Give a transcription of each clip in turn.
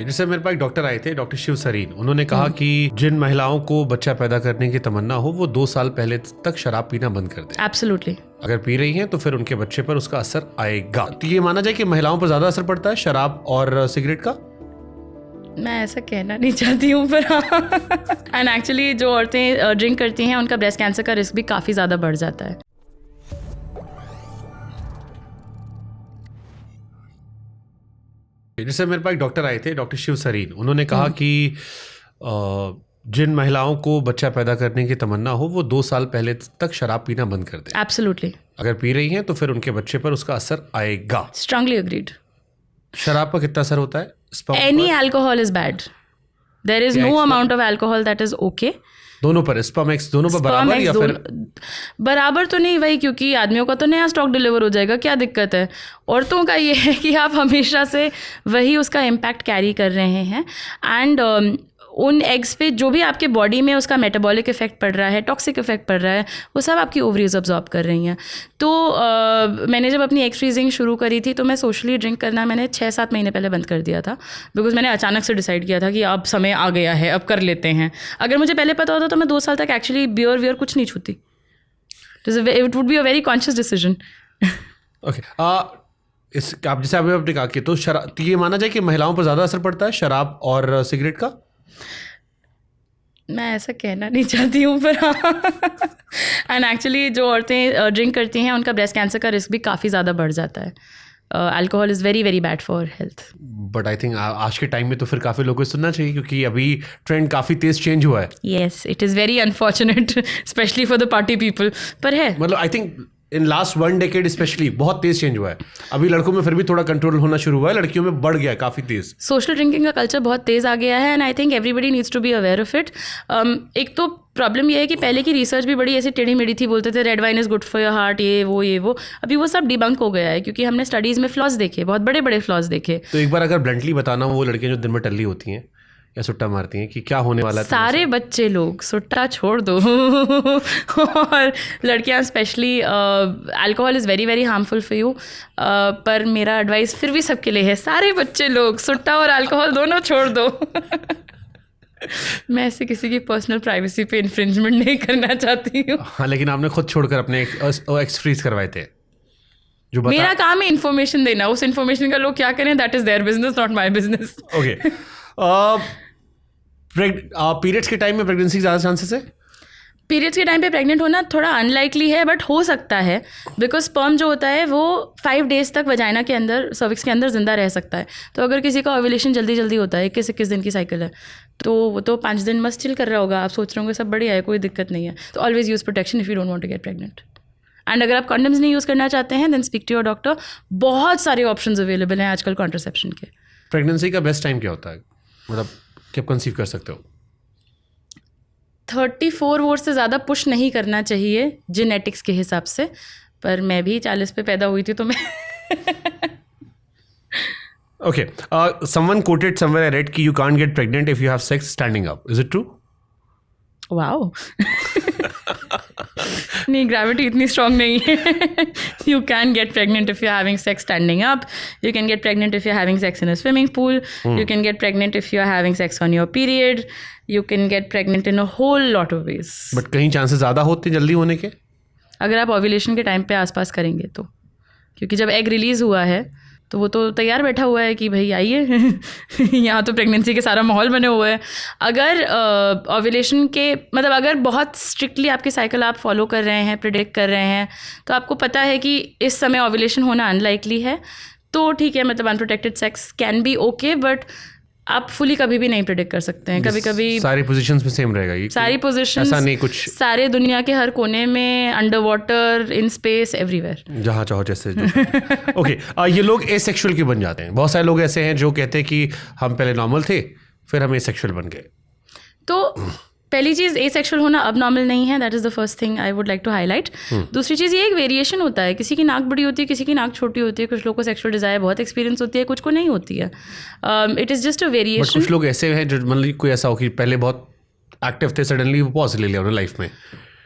जैसे मेरे पास एक डॉक्टर आए थे, डॉक्टर शिव सरीन। उन्होंने कहा कि जिन महिलाओं को बच्चा पैदा करने की तमन्ना हो वो 2 साल पहले तक शराब पीना बंद कर दें। एब्सोल्युटली। अगर पी रही हैं तो फिर उनके बच्चे पर उसका असर आएगा। तो ये माना जाए कि महिलाओं पर ज्यादा असर पड़ता है शराब और सिगरेट का? मैं ऐसा कहना नहीं चाहती हूँ, पर एंड एक्चुअली जो औरतें ड्रिंक करती हैं उनका ब्रेस्ट कैंसर का रिस्क भी काफ़ी ज़्यादा बढ़ जाता है। जैसे मेरे पास एक डॉक्टर आए थे, डॉक्टर शिव सरीन। उन्होंने कहा कि जिन महिलाओं को बच्चा पैदा करने की तमन्ना हो वो 2 साल पहले तक शराब पीना बंद कर दें। एब्सोल्युटली। अगर पी रही हैं तो फिर उनके बच्चे पर उसका असर आएगा। Strongly agreed. शराब पर कितना असर होता है? Any alcohol is bad. There is no amount of alcohol that is okay. दोनों पर स्पर्म एक्स दोनों पर बराबर या फिर बराबर तो नहीं वही, क्योंकि आदमियों का तो नया स्टॉक डिलीवर हो जाएगा, क्या दिक्कत है। औरतों का ये है कि आप हमेशा से वही उसका इम्पैक्ट कैरी कर रहे हैं एंड उन एग्स पे जो भी आपके बॉडी में उसका मेटाबॉलिक इफेक्ट पड़ रहा है, टॉक्सिक इफेक्ट पड़ रहा है, वो सब आपकी ओवरीज अब्जॉर्ब कर रही हैं। तो मैंने जब अपनी एग फ्रीजिंग शुरू करी थी तो मैं सोशली ड्रिंक करना मैंने 6-7 महीने पहले बंद कर दिया था, बिकॉज मैंने अचानक से डिसाइड किया था कि अब समय आ गया है, अब कर लेते हैं। अगर मुझे पहले पता होता तो मैं 2 साल तक एक्चुअली बियर कुछ नहीं छूती। It would be a very conscious decision. Okay, आप जैसे अभी आपने कहा कि तो ये माना जाए कि महिलाओं पर ज़्यादा असर पड़ता है शराब और सिगरेट का? मैं ऐसा कहना नहीं चाहती हूँ, पर एंड एक्चुअली जो औरतें ड्रिंक करती हैं उनका ब्रेस्ट कैंसर का रिस्क भी काफ़ी ज़्यादा बढ़ जाता है। Alcohol is very very bad for health. But I think आज के टाइम में तो फिर काफ़ी लोगों को सुनना चाहिए, क्योंकि अभी ट्रेंड काफ़ी तेज चेंज हुआ है। Yes, it is very unfortunate specially for the party people, पर है मतलब I think in last 1 decade specially बहुत तेज चेंज हुआ है। अभी लड़कों में फिर भी थोड़ा कंट्रोल होना शुरू हुआ है, लड़कियों में बढ़ गया है काफ़ी तेज। सोशल ड्रिंकिंग का कल्चर बहुत तेज़ आ गया है and I think everybody needs to be aware of it. एक तो प्रॉब्लम ये है कि पहले की रिसर्च भी बड़ी ऐसी टेढ़ी मेढ़ी थी, बोलते थे red wine is good for your heart, ये वो। अभी वो सब डिबंक हो गया है क्योंकि हमने स्टडीज़ में फ्लॉज देखे, बहुत बड़े बड़े फ्लॉज देखे। तो एक बार अगर ब्लंटली बताना, वो लड़कियां जो दिन में टल्ली होती हैं या सुट्टा मारती हैं, कि क्या होने वाला है? सारे बच्चे लोग सुट्टा छोड़ दो और लड़कियां specially, alcohol is very very harmful for you, पर मेरा एडवाइस फिर भी सबके लिए है, सारे बच्चे लोग सुट्टा और अल्कोहल दोनों छोड़ दो। मैं ऐसे किसी की पर्सनल प्राइवेसी पे इन्फ्रिंजमेंट नहीं करना चाहती हूँ। हाँ, लेकिन आपने खुद छोड़कर अपने एक्स फ्रीज करवाए थे। जो मेरा काम है इन्फॉर्मेशन देना, उस इन्फॉर्मेशन का लोग क्या करें that is their business, not my business. Okay. Periods के टाइम में प्रेगनेंसी ज़्यादा चांसेस है? पीरियड्स के टाइम पे प्रेग्नेंट होना थोड़ा अनलाइकली है, बट हो सकता है, बिकॉज स्पर्म जो होता है वो 5 days तक वजाइना के अंदर, सर्विक्स के अंदर जिंदा रह सकता है। तो अगर किसी का ओव्यूलेशन जल्दी जल्दी होता है, 21 दिन की साइकिल है, तो वो तो 5 दिन मस्त चिल कर रहा होगा, आप सोच रहे होंगे सब बढ़िया है, कोई दिक्कत नहीं है। तो always use protection if you don't want to get pregnant. And अगर आप कंडम्स नहीं यूज़ करना चाहते हैं then speak to your doctor. बहुत सारे ऑप्शंस अवेलेबल हैं आजकल कॉन्ट्रासेप्शन के। प्रेगनेंसी का बेस्ट टाइम क्या होता है, मतलब कब कंसीव कर सकते हो? 34 वोट से ज़्यादा पुश नहीं करना चाहिए जेनेटिक्स के हिसाब से, पर मैं भी 40 पे पैदा हुई थी तो मैं Okay. Someone quoted somewhere I read कि you can't get pregnant if you have sex standing up. Is it true? Wow. नहीं, ग्रेविटी इतनी स्ट्रॉन्ग नहीं है। You can get pregnant if you having sex standing up, you can get pregnant if you having sex in a swimming pool, you can get pregnant if you having sex on your period, you can get pregnant in a whole lot of ways. But कहीं chances ज़्यादा होते हैं जल्दी होने के, अगर आप ovulation के टाइम पे आसपास करेंगे तो, क्योंकि जब एग रिलीज़ हुआ है तो वो तो तैयार बैठा हुआ है कि भाई आइए यहाँ तो प्रेगनेंसी के सारा माहौल बने हुए हैं। अगर ओव्यूलेशन के मतलब अगर बहुत स्ट्रिक्टली आपकी साइकिल आप फॉलो कर रहे हैं, प्रिडिक्ट कर रहे हैं, तो आपको पता है कि इस समय ओव्यूलेशन होना अनलाइकली है, तो ठीक है, मतलब unprotected sex can be okay, but आप फुली कभी भी नहीं प्रेडिक्ट कर सकते हैं। कभी कभी सारी पोजीशंस में सेम रहेगा ये, सारी पोजीशंस ऐसा नहीं कुछ, सारे दुनिया के हर कोने में, under water, in space, everywhere, जहाँ चाहो जैसे। ओके, ये लोग एसेक्सुअल क्यों बन जाते हैं? बहुत सारे लोग ऐसे हैं जो कहते हैं कि हम पहले नॉर्मल थे फिर हम एसेक्सुअल बन गए। तो पहली चीज़, एसेक्सुअल होना अब नॉर्मल नहीं है, that is the first thing I would like to highlight. दूसरी चीज़, ये एक वेरिएशन होता है, किसी की नाक बड़ी होती है, किसी की नाक छोटी होती है, कुछ लोगों को सेक्सुअल डिज़ायर बहुत एक्सपीरियंस होती है, कुछ को नहीं होती है। It is just a variation. कुछ लोग ऐसे हैं जो मतलब कोई ऐसा हो कि पहले बहुत एक्टिव थे, सडनली वो पॉज ले लिया उन्होंने लाइफ में।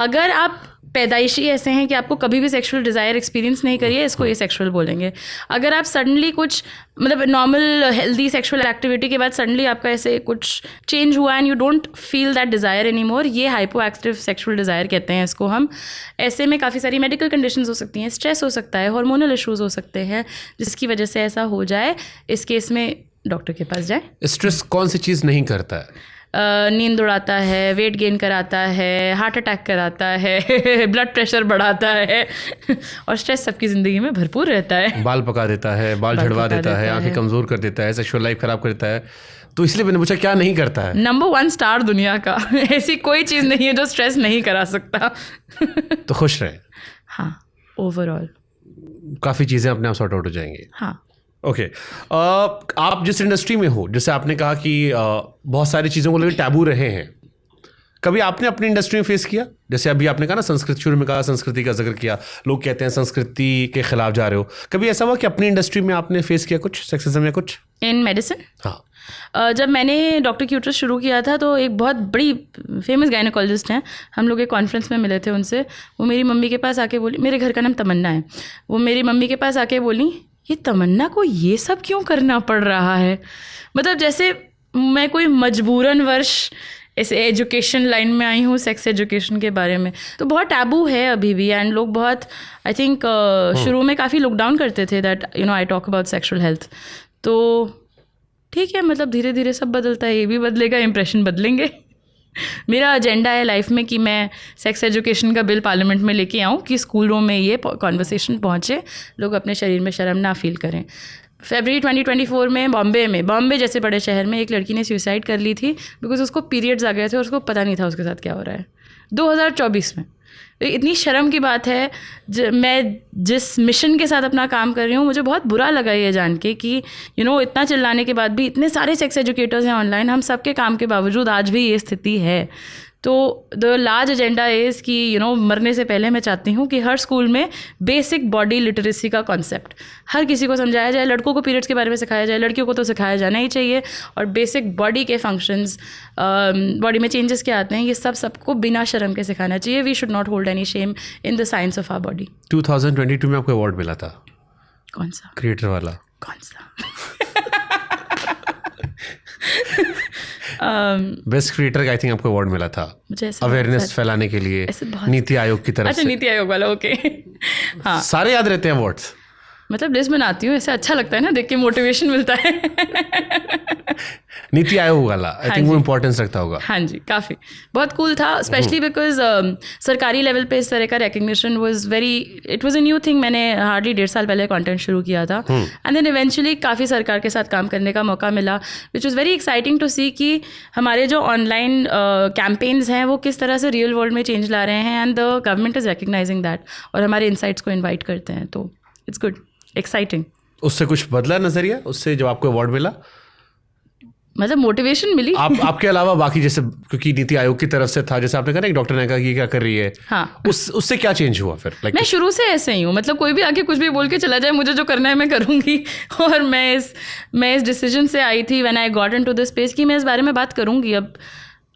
अगर आप पैदाइशी ऐसे हैं कि आपको कभी भी सेक्सुअल डिज़ायर एक्सपीरियंस नहीं करिए, इसको ये सेक्सुअल बोलेंगे। अगर आप सडनली कुछ मतलब नॉर्मल हेल्दी सेक्सुअल एक्टिविटी के बाद सडनली आपका ऐसे कुछ चेंज हुआ and you don't feel that desire any more, ये हाइपो एक्टिव सेक्सुअल डिज़ायर कहते हैं इसको हम। ऐसे में काफ़ी सारी मेडिकल कंडीशंस हो सकती हैं, स्ट्रेस हो सकता है, हार्मोनल इश्यूज़ हो सकते हैं जिसकी वजह से ऐसा हो जाए। इस केस में डॉक्टर के पास जाए। स्ट्रेस कौन सी चीज़ नहीं करता है? नींद उड़ाता है, वेट गेन कराता है, हार्ट अटैक कराता है, ब्लड प्रेशर बढ़ाता है और स्ट्रेस सबकी ज़िंदगी में भरपूर रहता है। बाल पका देता है, बाल झड़वा देता है, आंखें कमज़ोर कर देता है, सेक्सुअल लाइफ ख़राब कर देता है। तो इसलिए मैंने पूछा क्या नहीं करता है। नंबर 1 स्टार दुनिया का ऐसी कोई चीज़ नहीं है जो स्ट्रेस नहीं करा सकता। तो खुश रहे। हाँ, ओवरऑल काफ़ी चीज़ें अपने आप सॉर्ट आउट हो जाएंगी। हाँ। ओके आप जिस इंडस्ट्री में हो, जैसे आपने कहा कि बहुत सारी चीज़ों को लेकर टैबू रहे हैं, कभी आपने अपनी इंडस्ट्री में फेस किया? जैसे अभी आपने कहा ना संस्कृति, शुरू में कहा संस्कृति का जिक्र किया, लोग कहते हैं संस्कृति के खिलाफ जा रहे हो। कभी ऐसा हुआ कि अपनी इंडस्ट्री में आपने फेस किया कुछ सेक्सिज्म या कुछ? इन मेडिसिन, हाँ, जब मैंने डॉक्टर क्यूटरस शुरू किया था तो एक बहुत बड़ी फेमस गायनेकोलॉजिस्ट हैं, हम लोग एक कॉन्फ्रेंस में मिले थे उनसे। वो मेरी मम्मी के पास आके बोली, मेरे घर का नाम तमन्ना है, वो मेरी मम्मी के पास आके बोली ये तमन्ना को ये सब क्यों करना पड़ रहा है। मतलब जैसे मैं कोई मजबूरन वर्ष ऐसे एजुकेशन लाइन में आई हूँ सेक्स एजुकेशन के बारे में, तो बहुत टैबू है अभी भी। एंड लोग बहुत आई थिंक शुरू में काफ़ी लुक डाउन करते थे that you know I talk about sexual health. तो ठीक है, मतलब धीरे धीरे सब बदलता है, ये भी बदलेगा, इम्प्रेशन बदलेंगे। मेरा एजेंडा है लाइफ में कि मैं सेक्स एजुकेशन का बिल पार्लियामेंट में लेके आऊँ कि स्कूलों में ये कॉन्वर्सेशन पहुँचे, लोग अपने शरीर में शर्म ना फील करें। फरवरी 2024 में बॉम्बे जैसे बड़े शहर में एक लड़की ने सुसाइड कर ली थी बिकॉज उसको पीरियड्स आ गए थे और उसको पता नहीं था उसके साथ क्या हो रहा है, 2024 में। इतनी शर्म की बात है। मैं जिस मिशन के साथ अपना काम कर रही हूँ, मुझे बहुत बुरा लगा ये जान के कि यू नो इतना चिल्लाने के बाद भी इतने सारे सेक्स एजुकेटर्स हैं ऑनलाइन, हम सबके काम के बावजूद आज भी ये स्थिति है। तो द लार्ज एजेंडा इज़ कि यू नो मरने से पहले मैं चाहती हूँ कि हर स्कूल में बेसिक बॉडी लिटरेसी का कॉन्सेप्ट हर किसी को समझाया जाए। लड़कों को पीरियड्स के बारे में सिखाया जाए, लड़कियों को तो सिखाया जाना ही चाहिए। और बेसिक बॉडी के फंक्शंस, बॉडी में चेंजेस क्या आते हैं, ये सबको बिना शर्म के सिखाना चाहिए। We should not hold any shame in the science of our body. 2022 में आपको अवार्ड मिला था, कौन सा? क्रिएटर वाला। कौन सा? बेस्ट क्रिएटर का आई थिंक आपको अवार्ड मिला था, अवेयरनेस फैलाने के लिए नीति आयोग की तरफ अच्छा, से। नीति आयोग वाला, ओके। हाँ, सारे याद रहते हैं अवार्ड्स। मतलब लिस्ट बनाती हूँ, ऐसे अच्छा लगता है ना, देख के मोटिवेशन मिलता है। नीति आयोग वाला आई थिंक वो इम्पोर्टेंस रखता होगा। हाँ जी, काफ़ी बहुत कूल था, स्पेशली बिकॉज सरकारी लेवल पे इस तरह का recognition it was a new thing. मैंने हार्डली 1.5 साल पहले कंटेंट शुरू किया था एंड देन इवेंचुअली काफ़ी सरकार के साथ काम करने का मौका मिला, which was very exciting to see कि हमारे जो ऑनलाइन कैंपेन्स हैं वो किस तरह से रियल वर्ल्ड में चेंज ला रहे हैं and the government is recognising that और हमारे इनसाइट्स को इन्वाइट करते हैं। तो इट्स गुड, एक्साइटिंग। उससे कुछ बदला नजरिया, उससे जब आपको अवार्ड मिला? मतलब मोटिवेशन मिली। आपके अलावा बाकी, जैसे क्योंकि नीति आयोग की तरफ से था, जैसे आपने कहा ना, एक डॉक्टर ने कहा कि क्या कर रही है, हाँ, उससे क्या चेंज हुआ फिर? मैं शुरू से ऐसे ही हूँ, मतलब कोई भी आके कुछ भी बोल के चला जाए, मुझे जो करना है मैं करूँगी। और मैं इस डिसीजन से आई थी when I got into this space कि मैं इस बारे में बात करूँगी।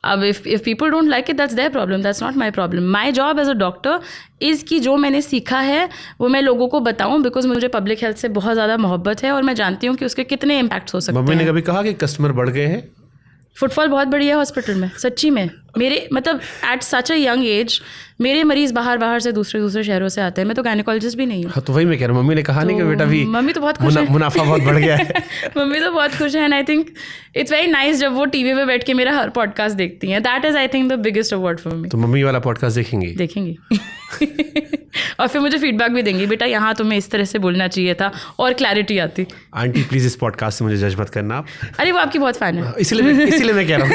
अब if people don't like it, that's their problem, that's not my problem. My job as a doctor is कि जो मैंने सीखा है वो मैं लोगों को बताऊं, बिकॉज मुझे पब्लिक हेल्थ से बहुत ज़्यादा मोहब्बत है और मैं जानती हूँ कि उसके कितने इम्पैक्ट्स हो सकते हैं। मम्मी ने कभी कहा कि कस्टमर बढ़ गए हैं? फुटफॉल बहुत बड़ी है हॉस्पिटल में, सच्ची में। मेरे मतलब at such a young age मेरे मरीज बाहर से दूसरे शहरों से आते हैं। मैं तो गायनेकोलॉजिस्ट भी नहीं हूँ। हाँ, तो वही मैं कह रहा हूँ, मम्मी ने कहा नहीं कि बेटा भी मम्मी तो बहुत खुश है, मुनाफा बहुत बढ़ गया है। मम्मी तो बहुत खुश है and I think it's very nice जब वो टीवी पे बैठ के मेरा हर पॉडकास्ट देखती हैं। That is I think the biggest award for me. तो मम्मी वाला पॉडकास्ट देखेंगी और फिर मुझे फीडबैक भी देंगी, बेटा यहाँ तुम्हें इस तरह से बोलना चाहिए था, और क्लैरिटी आती। आंटी प्लीज इस पॉडकास्ट से मुझे जज मत करना आप। अरे वो आपकी बहुत फैन है, इसीलिए मैं कह रहा हूँ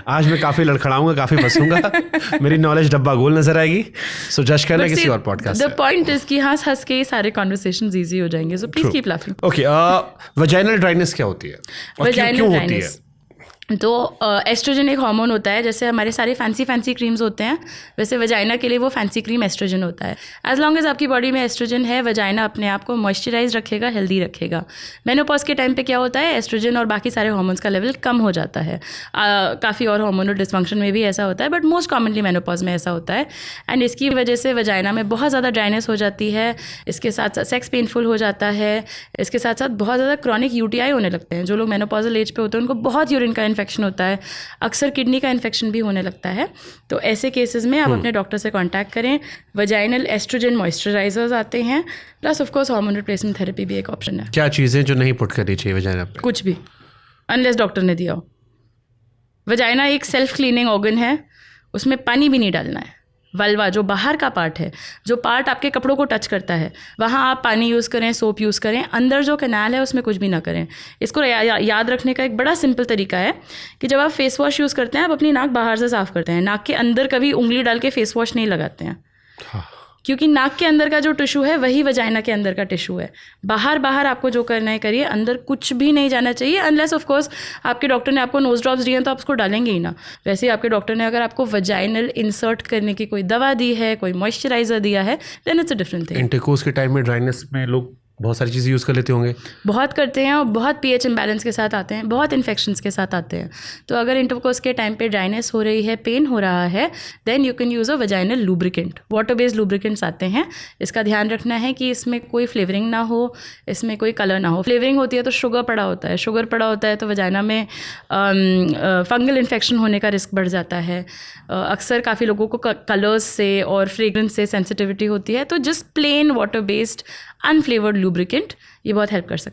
आज मैं काफी लड़खड़ाऊंगा, काफी फंसूंगा, मेरी नॉलेज डब्बा गोल नजर आएगी। सो जज करना किसी और पॉडकास्ट। द पॉइंट इज कि हंस के सारे कॉन्वर्सेशंस इजी हो जाएंगे। So please keep laughing. Okay, vaginal dryness क्या होती है और क्यों होती है? तो एस्ट्रोजन एक हार्मोन होता है, जैसे हमारे सारे फैंसी क्रीम्स होते हैं, वैसे वजाइना के लिए वो फैंसी क्रीम एस्ट्रोजन होता है। एज लॉन्ग एज आपकी बॉडी में एस्ट्रोजन है, वजाइना अपने आप को मॉइस्चराइज रखेगा, हेल्दी रखेगा। मेनोपॉज के टाइम पे क्या होता है, एस्ट्रोजन और बाकी सारे हार्मोन्स का लेवल कम हो जाता है। काफ़ी और हार्मोनल डिसफंक्शन में भी ऐसा होता है, बट मोस्ट कॉमनली मेनोपॉज में ऐसा होता है। एंड इसकी वजह से वजाइना में बहुत ज़्यादा ड्राइनेस हो जाती है, इसके साथ साथ सेक्स पेनफुल हो जाता है, इसके साथ साथ बहुत ज़्यादा क्रॉनिक यूटीआई होने लगते हैं। जो लोग मेनोपॉजल एज पे होते हैं उनको बहुत यूरिन का इन्फेक्शन होता है, अक्सर किडनी का इन्फेक्शन भी होने लगता है। तो ऐसे केसेस में आप अपने डॉक्टर से कांटेक्ट करें। वजाइनल एस्ट्रोजन मॉइस्चराइजर्स आते हैं, plus of course hormone replacement therapy भी एक ऑप्शन है। क्या चीज़ें जो नहीं पुट करनी चाहिए वजाइना पे? कुछ भी, अनलेस डॉक्टर ने दिया हो। वजाइना एक सेल्फ क्लीनिंग ऑर्गन है, उसमें पानी भी नहीं डालना है। वल्वा जो बाहर का पार्ट है, जो पार्ट आपके कपड़ों को टच करता है, वहाँ आप पानी यूज़ करें, सोप यूज़ करें। अंदर जो कैनाल है उसमें कुछ भी ना करें। इसको याद रखने का एक बड़ा सिंपल तरीका है कि जब आप फेस वॉश यूज़ करते हैं, आप अपनी नाक बाहर से साफ़ करते हैं, नाक के अंदर कभी उंगली डाल के फेस वॉश नहीं लगाते हैं। हाँ। क्योंकि नाक के अंदर का जो टिश्यू है वही वजाइना के अंदर का टिश्यू है। बाहर आपको जो करना है करिए, अंदर कुछ भी नहीं जाना चाहिए, अनलेस ऑफ कोर्स आपके डॉक्टर ने आपको नोज ड्रॉप्स दिए हैं तो आप उसको डालेंगे ही ना। वैसे ही आपके डॉक्टर ने अगर आपको वजाइनल इंसर्ट करने की कोई दवा दी है, कोई मॉइस्चराइजर दिया है, then it's a different thing. Intercourse के टाइम में ड्राइनेस में लोग बहुत सारी चीज़ें यूज़ कर लेते होंगे। बहुत करते हैं और बहुत पीएच इम्बैलेंस के साथ आते हैं, बहुत इन्फेक्शंस के साथ आते हैं। तो अगर इंटरकोर्स के टाइम पे ड्राइनेस हो रही है, पेन हो रहा है, then you can use a vaginal lubricant. Water based lubricants आते हैं। इसका ध्यान रखना है कि इसमें कोई फ्लेवरिंग ना हो, इसमें कोई कलर ना हो। फ्लेवरिंग होती है तो शुगर पड़ा होता है, शुगर पड़ा होता है तो वजाइना में फंगल इन्फेक्शन होने का रिस्क बढ़ जाता है। अक्सर काफ़ी लोगों को कलर्स से और फ्रेग्रेंस से सेंसिटिविटी होती है, तो just plain water based unflavoured lubricant ये बहुत हेल्प कर सकता है।